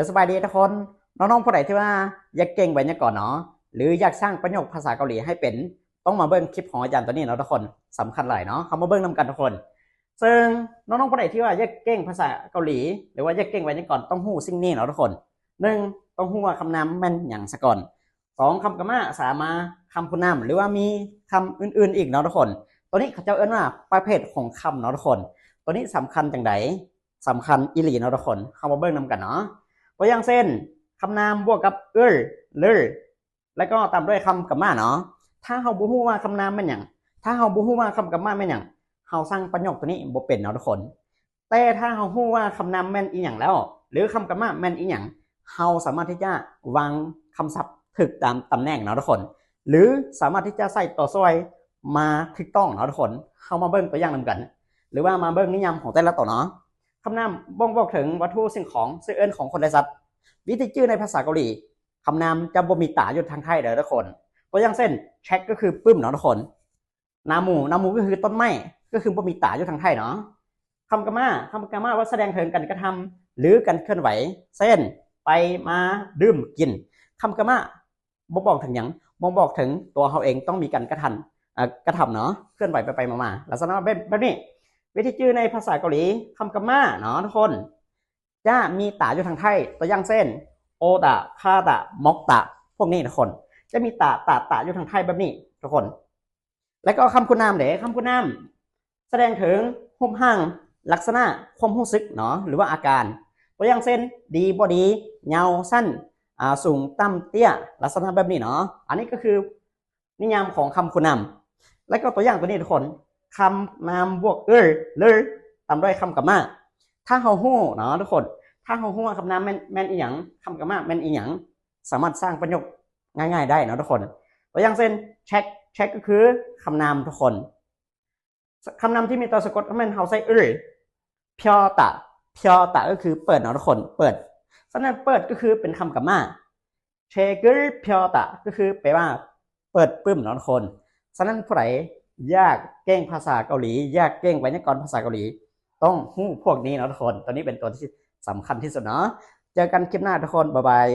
โดยสบายดีทุกคนน้องๆผู้ใดที่ว่าอยากเก่งไวยากรณ์เนาะหรืออยากสร้างประโยคภาษาเกาหลีให้เป็นต้องมาเบิ้งคลิปของอาจารย์ตัวนี้เนาะทุกคนสำคัญหลายเนาะเขามาเบิ้งนำกันทุกคนซึ่งน้องๆผู้ใดที่ว่าอยากเก่งภาษาเกาหลีหรือว่าอยากเก่งไวยากรณ์ต้องหู้สิ่งนี้เนาะทุกคนหนึ่งต้องหู้ว่าคำนามแม่นอย่างสะก่อนสองคำกรรมะสามาคำคุณนามหรือว่ามีคำอื่นๆอีกเนาะทุกคนตัวนี้เขาจะเอิ้นว่าประเภทของคำเนาะทุกคนตัวนี้สำคัญจังไดสำคัญอีหลีเนาะทุกคนเข้ามาเบิ้งนำกันเนาะ ตัวอย่างเช่นคำนามบวกกับเลอแล้วก็ตามด้วยคำกรรมะเนาะถ้าเราบูฮู้ว่าคำนามเป็นอย่างถ้าเราบูฮู้ว่าคำกรรมะเป็นอย่างเราสร้างประโยคตัวนี้บ่เป็นเนาะทุกคนแต่ถ้าเราฮู้ว่าคำนามแม่นอีหยังแล้วหรือคำกรรมะแม่นอีหยังเราสามารถที่จะวางคำศัพท์ถูกตามตำแหน่งเนาะทุกคนหรือสามารถที่จะใส่ตัวช่วยมาถูกต้องเนาะทุกคนเข้ามาเบิ่งตัวอย่างนำกันหรือว่ามาเบิ่งนิยามของแต่ละตัวเนาะคำนามบ่งบอกถึงวัตถุสิ่งของซึ่งเอิ้นของคนและสัตว์วิธีชื่อในภาษาเกาหลีคำนามจะบ่มีตาอยู่ทางไทยเด้อทุกคนตัวอย่างเช่นเช็คก็คือปึ้มเนาะทุกคนนามูก็คือต้นไม้ก็คือบ่มีตาอยู่ทางไทยเนาะคำกรรมะว่าแสดงถึงการกระทำหรือการเคลื่อนไหวเช่นไปมาดื่มกินคำกรรมะบ่บอกถึงหยังบ่บอกถึงตัวเขาเองต้องมีการกระทำเนาะเคลื่อนไหวไปมาลักษณะแบบนี้วิธีชื่อในภาษาเกาหลีคำกรรมะเนาะทุกคนจะมีตาอยู่ทางไทยตัวอย่างเช่นโอตะคาตะมอกตะพวกนี้ทุกคนจะมีตาอยู่ทางไทยแบบนี้ทุกคนแล้วก็คำคุณนามคำคุณนามแสดงถึงรูปร่างลักษณะความรู้สึกเนาะหรือว่าอาการตัวอย่างเช่นดีบ่ดีเงาสั้นสูงต่ำเตี้ยลักษณะแบบนี้เนาะอันนี้ก็คือนิยามของคำคุณนามแล้วก็ตัวอย่างตัวนี้ทุกคนคำนามบวกเลยตามด้วยคำกรรมะถ้าเฮาฮู้เนาะทุกคนถ้าเฮาฮู้ว่าคำนามแม่นอีหยังคำกรรมะแม่นอีหยังสามารถสร้างประโยคง่ายๆได้เนาะทุกคนตัวอย่างเช่นเช็คก็คือคำนามทุกคนคำนามที่มีตัวสะกดก็แม่นเฮาใส่เพียวตะก็คือเปิดเนาะทุกคนเปิดฉะนั้นเปิดก็คือเป็นคำกรรมะเชกึเพียวตะก็คือแปลว่าเปิดปึ้มเนาะทุกคนฉะนั้นผู้ใดอยากเก่งภาษาเกาหลีอยากเก่งไวยากรณ์ภาษาเกาหลีต้องหู้พวกนี้นะทุกคนตัวนี้เป็นตัวที่สำคัญที่สุดเนาะเจอกันคลิปหน้าทุกคนบ๊ายบาย